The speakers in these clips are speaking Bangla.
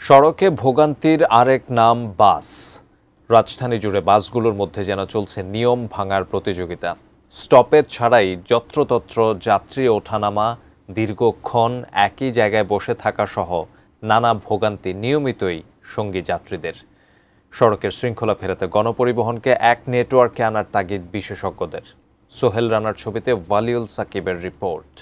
সড়কে ভোগান্তির আরেক নাম বাস। রাজধানী জুড়ে বাসগুলোর মধ্যে যেন চলছে নিয়ম ভাঙার প্রতিযোগিতা। স্টপেজ ছাড়াই যত্রতত্র যাত্রী ওঠানামা, দীর্ঘক্ষণ একই জায়গায় বসে থাকা সহ নানা ভোগান্তি নিয়মিতই সঙ্গী যাত্রীদের। সড়কের শৃঙ্খলা ফেরাতে গণপরিবহনকে এক নেটওয়ার্কে আনার তাগিদ বিশেষজ্ঞদের। সোহেল রানার ছবিতে ওয়ালিউল সাকিবের রিপোর্ট।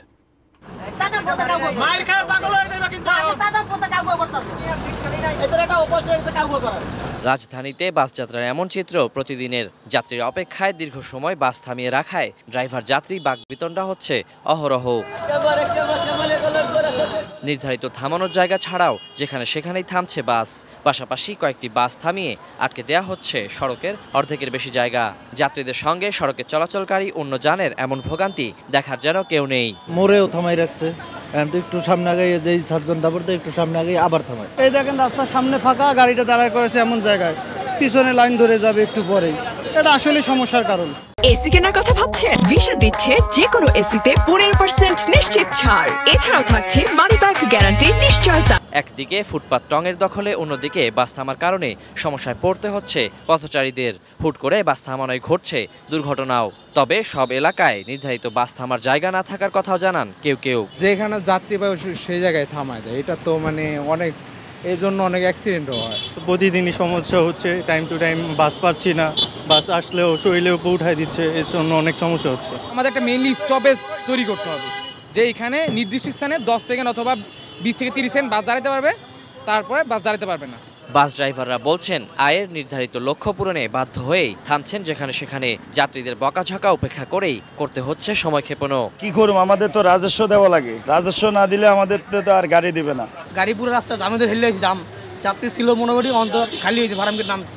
রাজধানীতে বাস যাত্রার এমন চিত্র প্রতিদিনের। যাত্রীর অপেক্ষায় দীর্ঘ সময় বাস থামিয়ে রাখায় ড্রাইভার যাত্রী বাকবিতণ্ডা হচ্ছে অহরহ। নির্ধারিত থামানোর জায়গা ছাড়াও যেখানে সেখানেই থামছে বাস। পাশাপাশি কয়েকটি বাস থামিয়ে আটকে দেয়া হচ্ছে সড়কের অর্ধেকের বেশি জায়গা। যাত্রীদের সঙ্গে সড়কে চলাচলকারী অন্য যানের এমন ভোগান্তি দেখার যেন কেউ নেই। মোড়েও থামাই রাখছে, একটু সামনে আগে যেই সার্জন দাবরতে একটু সামনে আগে আবার থামায়। এই দেখেন রাস্তার সামনে ফাঁকা, গাড়িটা দাঁড়ায় করেছে এমন জায়গায়, পিছনে লাইন ধরে যাবে একটু পরেই। এটা আসলে সমস্যার কারণ। এসি কেনার কথা ভাবছেন? ভিসা দিচ্ছে যে কোনো এসিতে 15% নিশ্চিত ছাড়। এছাড়াও থাকছে মানি ব্যাক গ্যারান্টি নিশ্চয়তা। একদিকে ফুটপাত টঙের দখলে, অন্যদিকে বাস থামার কারণে সমস্যায় পড়তে হচ্ছে পথচারীদের। হুট করে বাস থামানোয় ঘটছে দুর্ঘটনাও। তবে সব এলাকায় নির্ধারিত বাস থামার জায়গা না থাকার কথাও জানান কেউ কেউ। যেখানে যাত্রী পায় সেই জায়গায় থামায় দেয়, এটা তো অনেক, এই জন্য অনেক অ্যাক্সিডেন্টও হয়। প্রতিদিনই সমস্যা হচ্ছে, টাইম টু টাইম বাস পাচ্ছি না, বাস আসলেও শরীরের উপর উঠাই দিচ্ছে, এর জন্য অনেক সমস্যা হচ্ছে। আমাদের একটা মেইনলি স্টপেজ তৈরি করতে হবে, যে এখানে নির্দিষ্ট স্থানে 10 সেকেন্ড অথবা 20 থেকে 30 সেকেন্ড বাস দাঁড়াতে পারবে, তারপরে বাস দাঁড়াতে পারবে না। বাস ড্রাইভাররা বলছেন আয়ের নির্ধারিত লক্ষ্য পূরণে বাধ্য হয়েই থামছেন যেখানে সেখানে। যাত্রীদের বকাঝকা উপেক্ষা করেই করতে হচ্ছে সময় ক্ষেপণও। কি করব, আমাদের তো রাজস্ব দেওয়া লাগে, রাজস্ব না দিলে আমাদের তো আর গাড়ি দিবে না। গাড়ি পুরো রাস্তা আমাদের হেলে হয়েছে, দাম যাত্রী ছিল মোটামুটি অন্তত খালি হয়েছে, ভাড়ামকে নামছে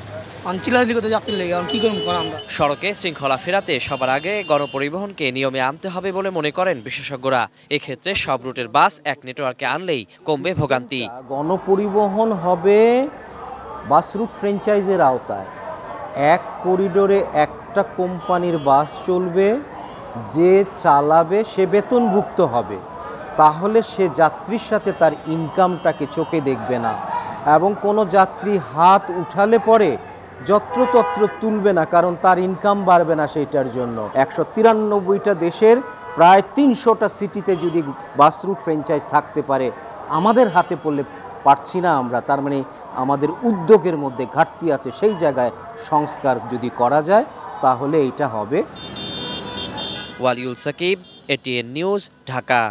সড়কে শৃঙ্খলা ফেরাতে সবার আগে গণপরিবহনকে নিয়মে আনতে হবে বলে মনে করেন বিশেষজ্ঞরা। এক্ষেত্রে সব রুটের বাস এক নেটওয়ার্কে আনলেই কমবে ভোগান্তি। গণপরিবহন হবে বাস রুট ফ্র্যাঞ্চাইজের আওতায়। এক করিডোরে একটা কোম্পানির বাস চলবে, যে চালাবে সে বেতনভুক্ত হবে। তাহলে সে যাত্রীর সাথে তার ইনকামটাকে চোখে দেখবে না, এবং কোনো যাত্রী হাত উঠালে পরে যত্রতত্র তুলবে না, কারণ তার ইনকাম বাড়বে না সেইটার জন্য। 193টা দেশের প্রায় 300টা সিটিতে যদি বাস রুট ফ্র্যাঞ্চাইজ থাকতে পারে, আমাদের হাতে পড়লে পারছি না আমরা, তার মানে আমাদের উদ্যোগের মধ্যে ঘাটতি আছে। সেই জায়গায় সংস্কার যদি করা যায় তাহলে এইটা হবে। Waliul Sakib, ATN news, Dhaka.